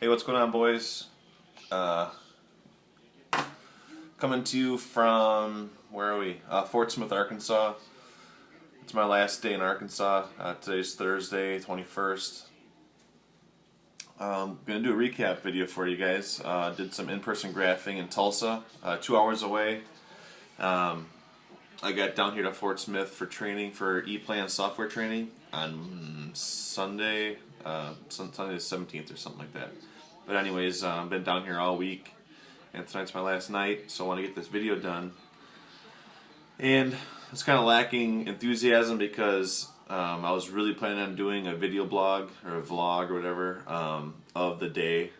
Hey, what's going on, boys? Uh, Coming to you from, where are we? Fort Smith, Arkansas. It's my last day in Arkansas. Today's Thursday, 21st. I'm going to do a recap video for you guys. Did some in-person graphing in Tulsa, 2 hours away. I got down here to Fort Smith for training for E-Plan software training on Sunday, Sunday the 17th or something like that. But anyways, I've been down here all week, and tonight's my last night, so I want to get this video done. And it's kind of lacking enthusiasm because I was really planning on doing a video blog or a vlog or whatever of the day.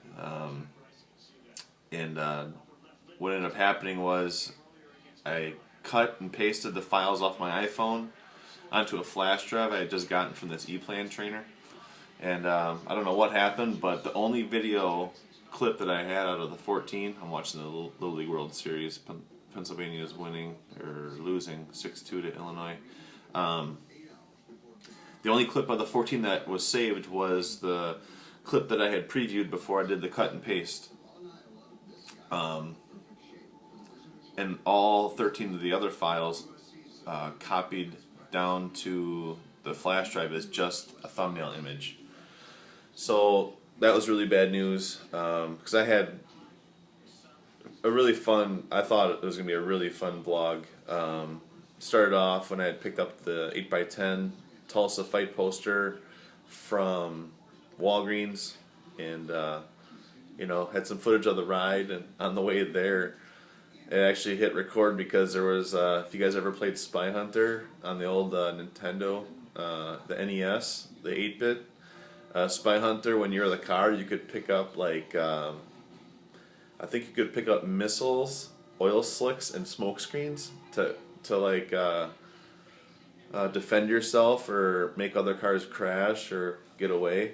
What ended up happening was I cut and pasted the files off my iPhone onto a flash drive I had just gotten from this E-Plan trainer. And I don't know what happened, but the only video clip that I had out of the 14, I'm watching the Little League World Series. Pennsylvania is winning, or losing, 6-2 to Illinois. The only clip of the 14 that was saved was the clip that I had previewed before I did the cut and paste. And all 13 of the other files copied down to the flash drive as just a thumbnail image. So that was really bad news because I had a really fun, I thought it was going to be a really fun vlog. Started off when I had picked up the 8x10 Tulsa fight poster from Walgreens and had some footage of the ride, and on the way there it actually hit record because there was, if you guys ever played Spy Hunter on the old Nintendo, the NES, the 8-bit, Spy Hunter, when you're in the car, you could pick up like, I think you could pick up missiles, oil slicks, and smoke screens to like defend yourself or make other cars crash or get away.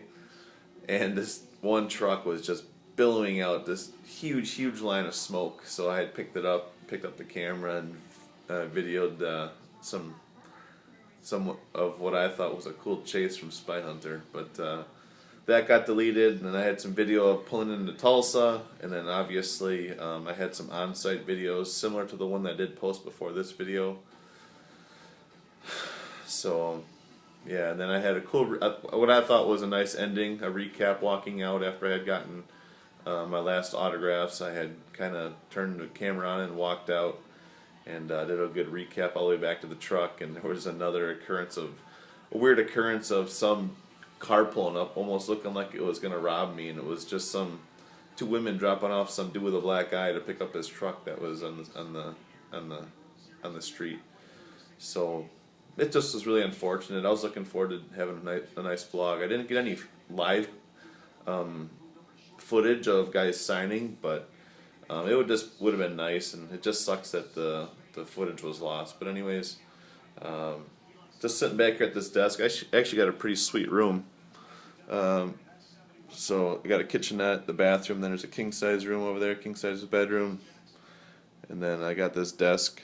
And this one truck was just billowing out this huge line of smoke. So I had picked up the camera and videoed some of what I thought was a cool chase from Spy Hunter, but that got deleted, and then I had some video of pulling into Tulsa, and then obviously I had some on-site videos similar to the one that I did post before this video. So yeah, and then I had a cool, what I thought was a nice ending, a recap walking out after I had gotten my last autographs. I had kind of turned the camera on and walked out and did a good recap all the way back to the truck, and there was another a weird occurrence of some car pulling up, almost looking like it was going to rob me, and it was just two women dropping off some dude with a black eye to pick up his truck that was on the street. So it just was really unfortunate. I was looking forward to having a nice vlog. I didn't get any live footage of guys signing, but it would have been nice, and it just sucks that the footage was lost. But anyways, just sitting back here at this desk. I actually got a pretty sweet room. So I got a kitchenette, the bathroom, then there's a king size room over there, king size bedroom, and then I got this desk,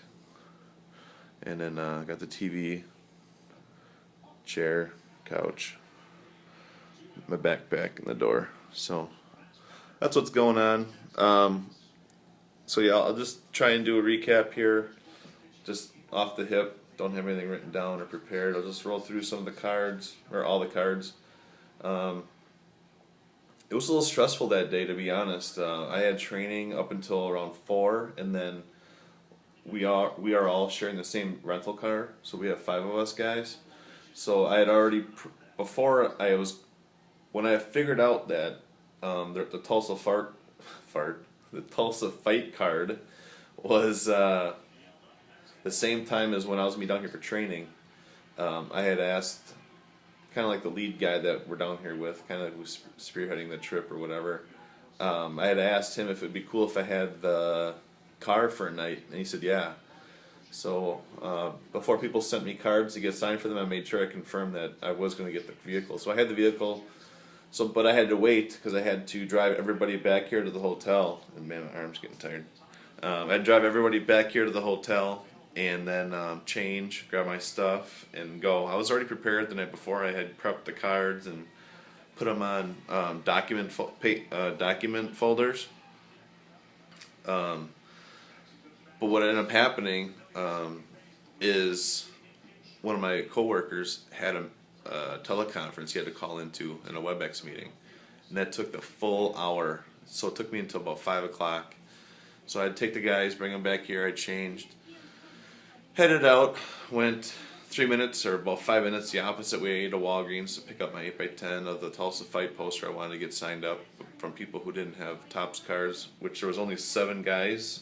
and then I got the TV, chair, couch, my backpack, and the door. So that's what's going on. So yeah, I'll just try and do a recap here, just off the hip. Don't have anything written down or prepared. I'll just roll through some of the cards, or all the cards. It was a little stressful that day, to be honest. I had training up until around 4, and then we are all sharing the same rental car, so we have 5 of us guys. So I had already, when I figured out that the Tulsa the Tulsa fight card was the same time as when I was down here for training, I had asked, kind of like the lead guy that we're down here with, kind of who's spearheading the trip or whatever, I had asked him if it'd be cool if I had the car for a night, and he said yeah. So before people sent me cards to get signed for them, I made sure I confirmed that I was going to get the vehicle. So I had the vehicle, but I had to wait because I had to drive everybody back here to the hotel, and man, my arm's getting tired. I'd drive everybody back here to the hotel, and then change, grab my stuff, and go. I was already prepared the night before. I had prepped the cards and put them on document folders. But what ended up happening is one of my coworkers had a teleconference he had to call into in a WebEx meeting, and that took the full hour. So it took me until about 5 o'clock. So I'd take the guys, bring them back here. I changed, headed out, went 3 minutes or about 5 minutes the opposite way to Walgreens to pick up my 8x10 of the Tulsa fight poster I wanted to get signed up from people who didn't have Topps cards, which there was only 7 guys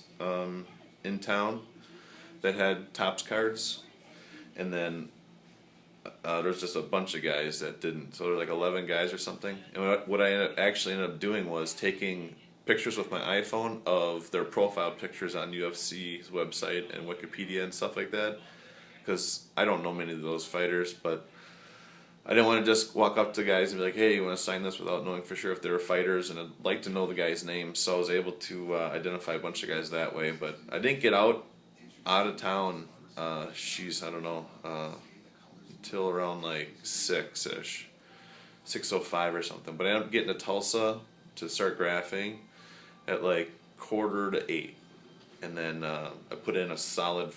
in town that had Topps cards, and then there's just a bunch of guys that didn't. So there were like 11 guys or something. And what I actually ended up doing was taking pictures with my iPhone of their profile pictures on UFC's website and Wikipedia and stuff like that, because I don't know many of those fighters, but I didn't want to just walk up to guys and be like, hey, you want to sign this, without knowing for sure if they were fighters, and I'd like to know the guy's name, so I was able to identify a bunch of guys that way. But I didn't get out of town, I don't know, until around like 6-ish, 6:05 or something. But I ended up getting to Tulsa to start graphing at like 7:45, and then I put in a solid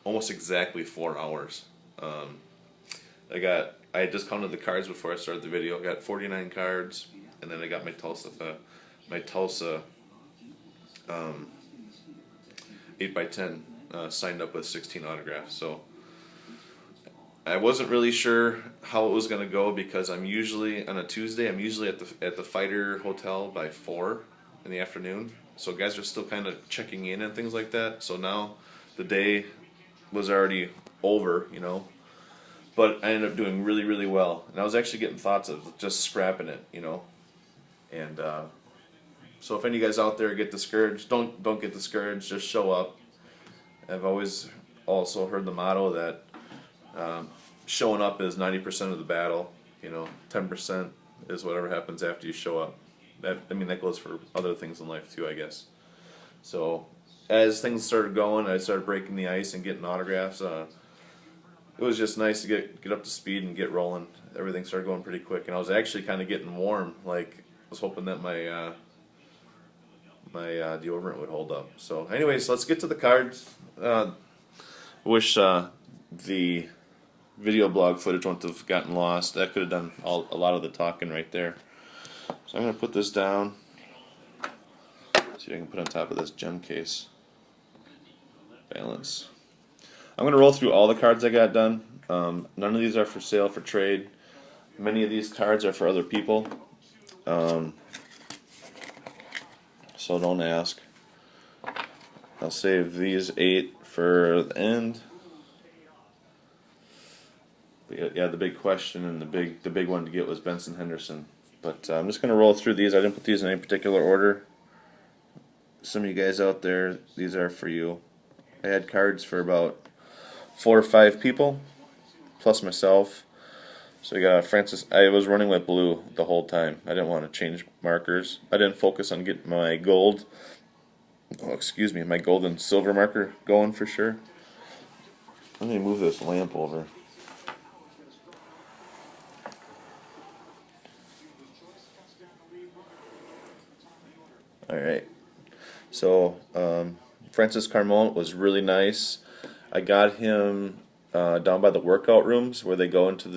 almost exactly 4 hours. I had just counted the cards before I started the video. I got 49 cards, and then I got my Tulsa 8x10 signed up with 16 autographs. So I wasn't really sure how it was going to go, because I'm usually on a Tuesday. I'm usually at the Fighter Hotel by 4 in the afternoon. So guys are still kind of checking in and things like that. So now the day was already over, you know. But I ended up doing really, really well, and I was actually getting thoughts of just scrapping it, you know. And so if any of you guys out there get discouraged, don't get discouraged. Just show up. I've always also heard the motto that showing up is 90% of the battle. You know, 10% is whatever happens after you show up. That goes for other things in life too, I guess. So as things started going, I started breaking the ice and getting autographs. It was just nice to get up to speed and get rolling. Everything started going pretty quick, and I was actually kind of getting warm. Like, I was hoping that my deodorant would hold up. So anyways, let's get to the cards. Wish the video blog footage wouldn't have gotten lost. That could have done a lot of the talking right there. So I'm going to put this down. See if I can put on top of this gem case. Balance. I'm going to roll through all the cards I got done. None of these are for sale, for trade. Many of these cards are for other people. So don't ask. I'll save these 8 for the end. But yeah, the big question and the big one to get was Benson Henderson. But I'm just going to roll through these. I didn't put these in any particular order. Some of you guys out there, these are for you. I had cards for about 4 or 5 people, plus myself. So we got Francis. I was running with blue the whole time. I didn't want to change markers. I didn't focus on getting my gold. Oh, excuse me, my gold and silver marker going for sure. Let me move this lamp over. All right. So Francis Carmont was really nice. I got him down by the workout rooms where they go into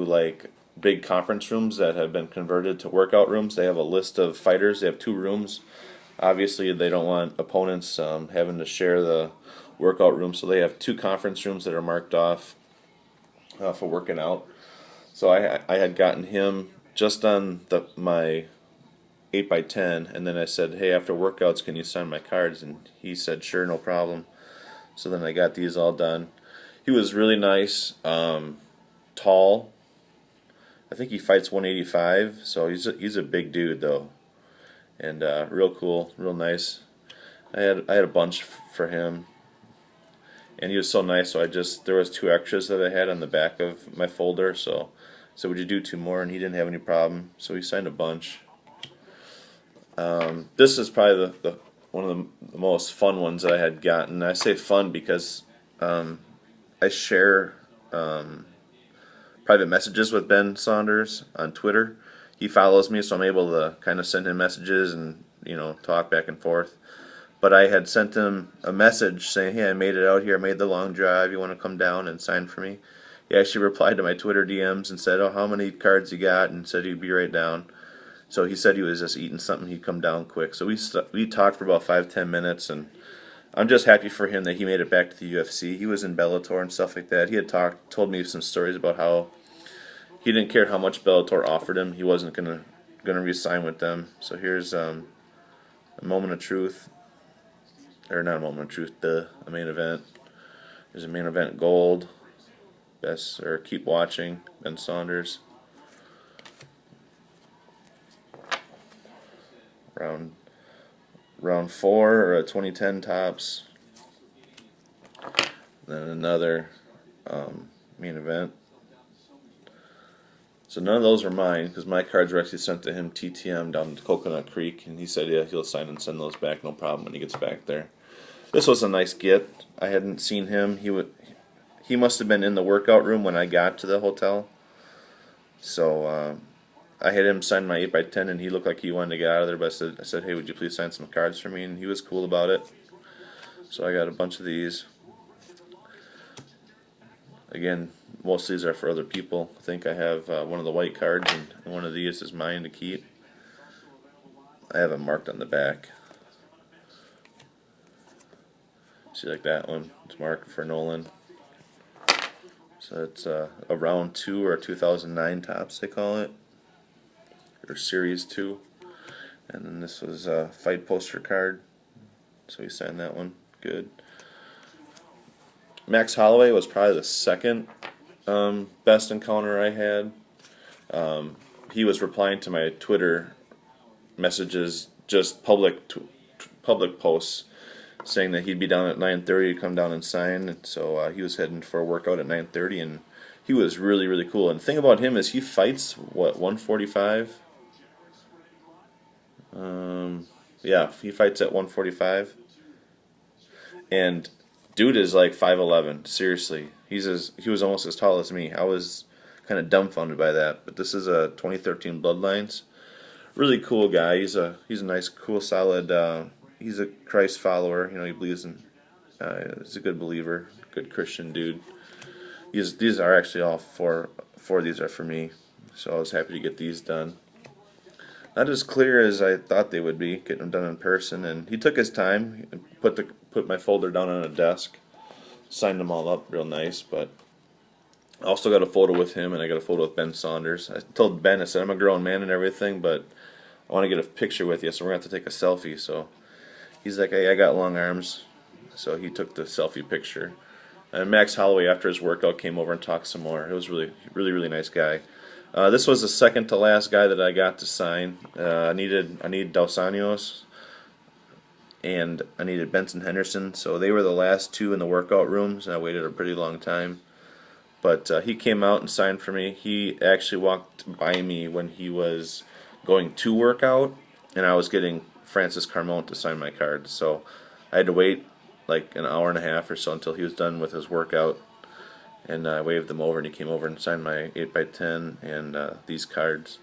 like big conference rooms that have been converted to workout rooms. They have a list of fighters. They have 2 rooms. Obviously, they don't want opponents having to share the workout room, so they have 2 conference rooms that are marked off for working out. So I had gotten him just on my 8x10, and then I said, hey, after workouts, can you sign my cards? And he said, sure, no problem. So then I got these all done. He was really nice, tall. I think he fights 185, so he's a big dude though, and real cool, real nice. I had a bunch for him, and he was so nice. So there was 2 extras that I had on the back of my folder. So would you do 2 more? And he didn't have any problem. So he signed a bunch. This is probably one of the most fun ones that I had gotten. I say fun because I share private messages with Ben Saunders on Twitter. He follows me, so I'm able to kind of send him messages and talk back and forth. But I had sent him a message saying, "Hey, I made it out here. I made the long drive. You want to come down and sign for me?" He actually replied to my Twitter DMs and said, "Oh, how many cards you got?" and said he'd be right down. So he said he was just eating something. He'd come down quick. So we talked for about 5-10 minutes, and I'm just happy for him that he made it back to the UFC. He was in Bellator and stuff like that. He had told me some stories about how he didn't care how much Bellator offered him. He wasn't gonna re-sign with them. So here's a moment of truth, or not a moment of truth, a main event. There's a main event gold. Best or keep watching. Ben Saunders. Round 4 or a 2010 tops. Then another main event. So none of those are mine because my cards were actually sent to him TTM down to Coconut Creek, and he said yeah he'll sign and send those back no problem when he gets back there. This was a nice gift. I hadn't seen him. He must have been in the workout room when I got to the hotel. So I had him sign my 8x10, and he looked like he wanted to get out of there, but I said, "Hey, would you please sign some cards for me?" And he was cool about it. So I got a bunch of these. Again, most of these are for other people. I think I have one of the white cards, and one of these is mine to keep. I have it marked on the back. See, like that one? It's marked for Nolan. So it's a round 2 or a 2009 tops, they call it. Or Series 2. And then this was a fight poster card. So he signed that one. Good. Max Holloway was probably the second best encounter I had. He was replying to my Twitter messages, just public posts, saying that he'd be down at 9:30 to come down and sign. And so he was heading for a workout at 9:30, and he was really, really cool. And the thing about him is he fights, 145? Yeah, he fights at 145. And dude is like 5'11", seriously. He was almost as tall as me. I was kind of dumbfounded by that. But this is a 2013 Bloodlines. Really cool guy. He's a nice, cool, solid. He's a Christ follower. He believes in. He's a good believer, good Christian dude. These are actually all four of these are for me. So I was happy to get these done. Not as clear as I thought they would be, getting them done in person. And he took his time. Put my folder down on a desk, signed them all up real nice. But I also got a photo with him, and I got a photo with Ben Saunders. I told Ben, I said, I'm a grown man and everything, but I want to get a picture with you, so we're going to have to take a selfie. So he's like, hey, I got long arms. So he took the selfie picture. And Max Holloway, after his workout, came over and talked some more. It was really, really, really nice guy. This was the second to last guy that I got to sign. I needed Dos Anjos, and I needed Benson Henderson. So they were the last two in the workout rooms, and I waited a pretty long time. But he came out and signed for me. He actually walked by me when he was going to work out, and I was getting Francis Carmon to sign my card. So I had to wait like an hour and a half or so until he was done with his workout. And I waved them over, and he came over and signed my 8x10 and these cards.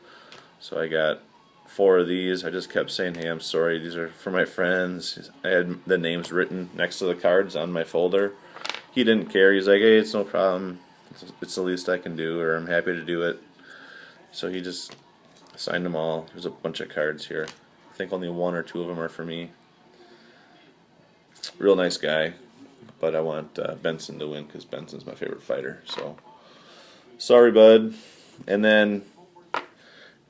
So I got 4 of these. I just kept saying, hey, I'm sorry, these are for my friends. I had the names written next to the cards on my folder. He didn't care. He's like, hey, it's no problem. It's the least I can do, or I'm happy to do it. So he just signed them all. There's a bunch of cards here. I think only 1 or 2 of them are for me. Real nice guy. But I want Benson to win because Benson's my favorite fighter. So, sorry, bud. And then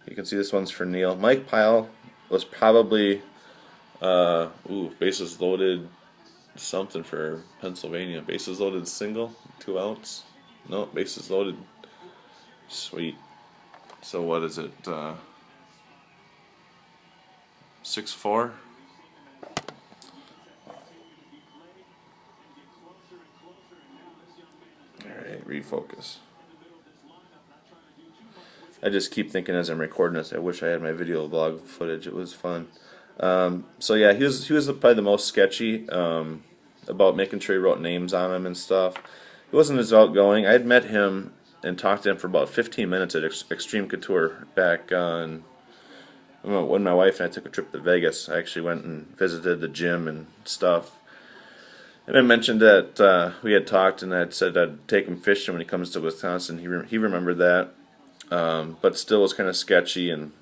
you can see this one's for Neil. Mike Pyle was probably bases loaded something for Pennsylvania. Bases loaded single, 2 ounce. No, bases loaded. Sweet. So what is it? 6'4". Alright, refocus. I just keep thinking as I'm recording this, I wish I had my video vlog footage. It was fun. So yeah, he was probably the most sketchy about making sure he wrote names on him and stuff. He wasn't as outgoing. I had met him and talked to him for about 15 minutes at Extreme Couture back on when my wife and I took a trip to Vegas. I actually went and visited the gym and stuff. And I mentioned that we had talked, and I had said I'd take him fishing when he comes to Wisconsin. He remembered that, but still was kind of sketchy, and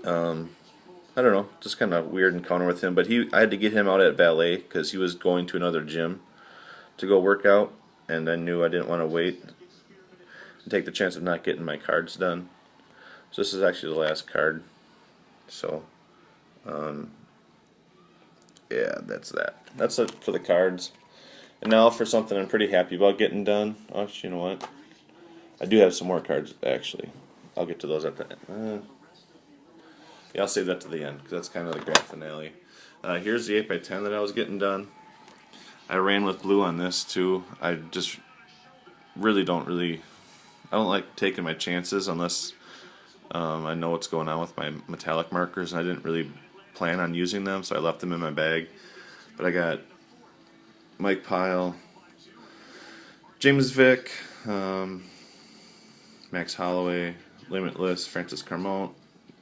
I don't know, just kind of weird encounter with him. But I had to get him out at valet because he was going to another gym to go work out, and I knew I didn't want to wait and take the chance of not getting my cards done. So this is actually the last card. So, yeah, that's that. That's it for the cards. And now for something I'm pretty happy about getting done. Actually, you know what? I do have some more cards, actually. I'll get to those at the end. Yeah, I'll save that to the end, because that's kind of the grand finale. Here's the 8x10 that I was getting done. I ran with blue on this, too. I just I don't like taking my chances unless I know what's going on with my metallic markers, and I didn't really plan on using them, so I left them in my bag. But I got Mike Pyle, James Vick, Max Holloway, Limitless, Francis Carmont,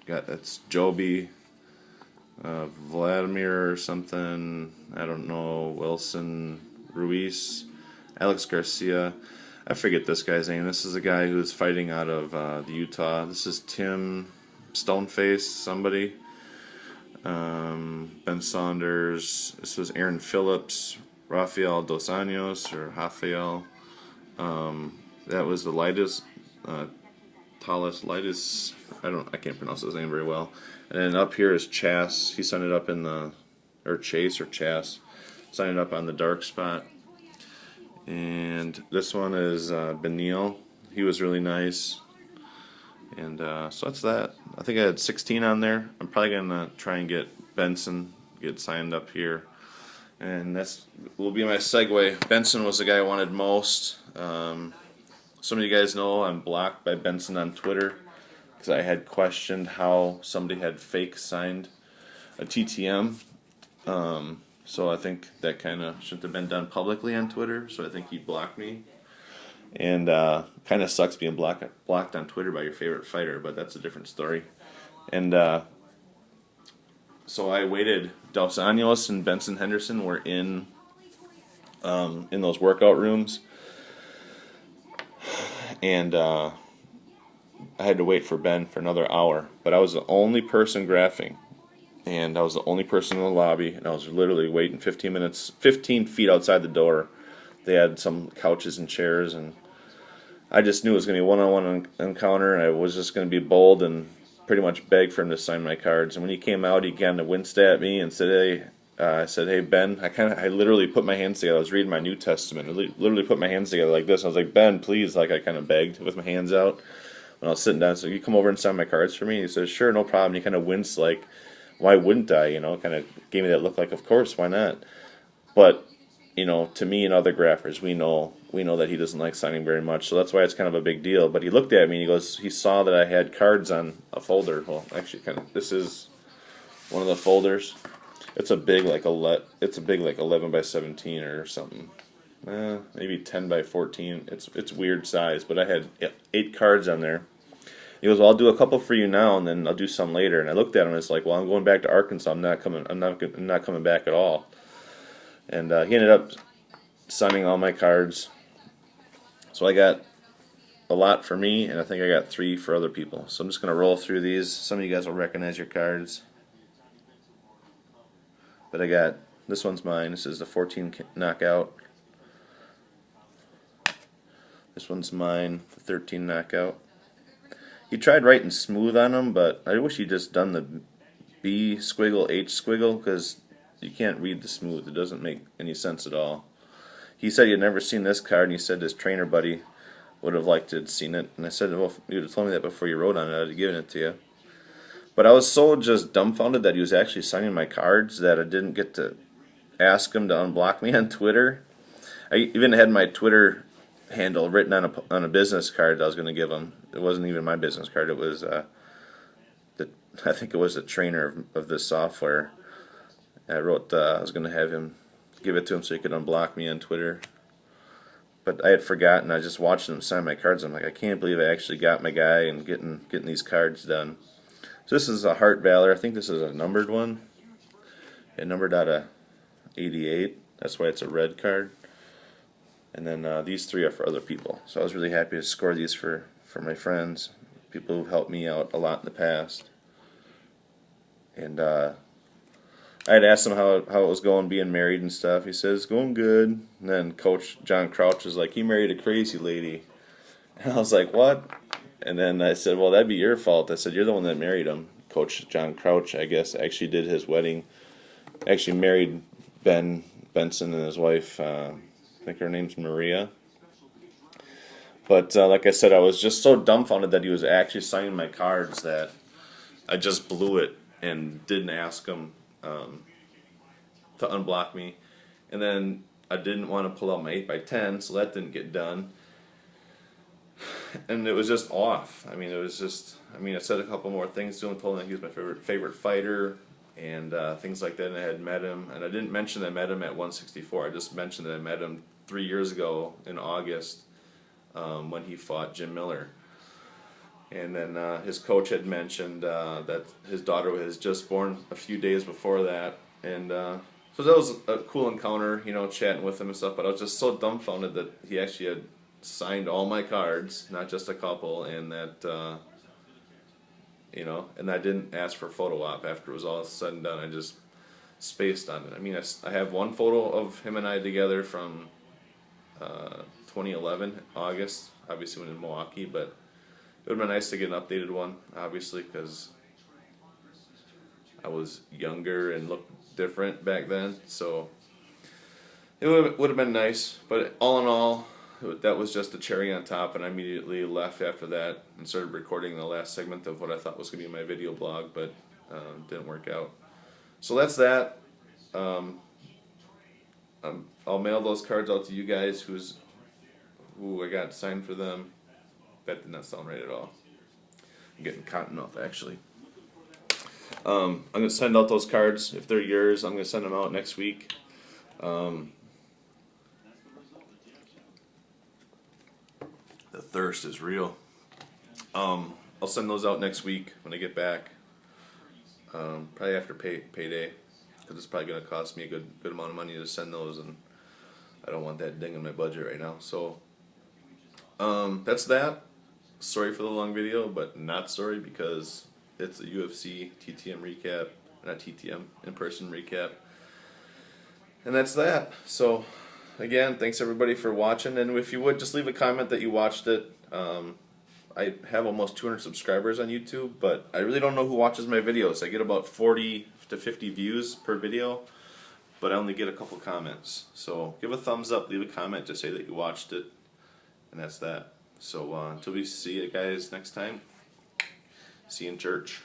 that's Joby, Vladimir or something, I don't know, Wilson, Ruiz, Alex Garcia. I forget this guy's name. This is a guy who's fighting out of the Utah. This is Tim Stoneface, somebody. Ben Saunders. This was Aaron Phillips, Rafael Dos Anjos, or Rafael. That was the lightest, tallest, lightest. I can't pronounce his name very well. And then up here is Chas. He signed it up in the, or Chase or Chas, signed it up on the dark spot. And this one is Benil. He was really nice. And so that's that. I think I had 16 on there. I'm probably going to try and get Benson, get signed up here. And that's will be my segue. Benson was the guy I wanted most. Some of you guys know I'm blocked by Benson on Twitter because I had questioned how somebody had fake signed a TTM. So I think that kind of shouldn't have been done publicly on Twitter, so I think he blocked me. And kind of sucks being blocked on Twitter by your favorite fighter, but that's a different story. And so I waited. Dos Anjos and Benson Henderson were in those workout rooms, and I had to wait for Ben for another hour. But I was the only person graphing. And I was the only person in the lobby, and I was literally waiting 15 feet outside the door. They had some couches and chairs, and I just knew it was going to be a one-on-one encounter, and I was just going to be bold and pretty much beg for him to sign my cards. And when he came out, he kind of winced at me and said, "Hey," I said, "Hey, Ben." I literally put my hands together. I was reading my New Testament. I literally put my hands together like this. I was like, "Ben, please," like I kind of begged with my hands out. When I was sitting down, so you come over and sign my cards for me? He said, "Sure, no problem." He kind of winced like, why wouldn't I, kind of gave me that look like, of course, why not? But, to me and other graphers, we know that he doesn't like signing very much, so that's why it's kind of a big deal. But he looked at me and he saw that I had cards on a folder. Well, actually, this is one of the folders. It's a big, like 11 by 17 or something. Maybe 10 by 14. It's weird size, but I had 8 cards on there. He goes, "Well, I'll do a couple for you now, and then I'll do some later." And I looked at him, and it's like, "Well, I'm going back to Arkansas. I'm not coming back at all." And he ended up signing all my cards. So I got a lot for me, and I think I got 3 for other people. So I'm just going to roll through these. Some of you guys will recognize your cards. But I got, this one's mine. This is the 14 knockout. This one's mine, the 13 knockout. He tried writing smooth on them, but I wish he'd just done the B squiggle, H squiggle, because you can't read the smooth. It doesn't make any sense at all. He said he had never seen this card, and he said his trainer buddy would have liked to have seen it. And I said, "Well, if you would have told me that before you wrote on it, I'd have given it to you." But I was so just dumbfounded that he was actually signing my cards that I didn't get to ask him to unblock me on Twitter. I even had my Twitter handle written on a business card that I was going to give him. It wasn't even my business card. It was I think it was the trainer of this software. I wrote I was going to have him give it to him so he could unblock me on Twitter. but I had forgotten. I just watched him sign my cards. I'm like, I can't believe I actually got my guy and getting these cards done. So this is a Heart Valor. I think this is a numbered one. It numbered out of 88. That's why it's a red card. And then these three are for other people. So I was really happy to score these for my friends, people who've helped me out a lot in the past. And I had asked him how it was going being married and stuff. He says, going good. And then Coach John Crouch was like, he married a crazy lady. And I was like, what? And then I said, well, that'd be your fault. I said, you're the one that married him. Coach John Crouch, I guess, actually did his wedding. Actually married Ben Benson and his wife. I think her name's Maria. But like I said, I was just so dumbfounded that he was actually signing my cards that I just blew it and didn't ask him to unblock me. And then I didn't want to pull out my 8x10, so that didn't get done. And it was just off. I mean, it was just, I said a couple more things to him, told him that he was my favorite fighter, and things like that, and I had met him. And I didn't mention that I met him at 164. I just mentioned that I met him 3 years ago in August when he fought Jim Miller. And then his coach had mentioned that his daughter was just born a few days before that. And so that was a cool encounter, you know, chatting with him and stuff. But I was just so dumbfounded that he actually had signed all my cards, not just a couple, and that, you know, and I didn't ask for a photo op after it was all said and done. I just spaced on it. I mean, I have one photo of him and I together from 2011, August, obviously when in Milwaukee, but it would have been nice to get an updated one, obviously, because I was younger and looked different back then, so it would have been nice. But all in all, that was just a cherry on top, and I immediately left after that and started recording the last segment of what I thought was going to be my video blog, but didn't work out. So that's that. I'll mail those cards out to you guys who I got signed for them. That did not sound right at all. I'm getting cotton off, actually. I'm going to send out those cards. If they're yours, I'm going to send them out next week. The thirst is real. I'll send those out next week when I get back. Probably after payday, because it's probably going to cost me a good amount of money to send those, and I don't want that ding in my budget right now. So that's that. Sorry for the long video, but not sorry because it's a UFC TTM recap, not TTM, in-person recap. And that's that. So again, thanks everybody for watching, and if you would, just leave a comment that you watched it. I have almost 200 subscribers on YouTube, but I really don't know who watches my videos. I get about 40 to 50 views per video, but I only get a couple comments. So give a thumbs up, leave a comment to say that you watched it, and that's that. So until we see you guys next time, see you in church.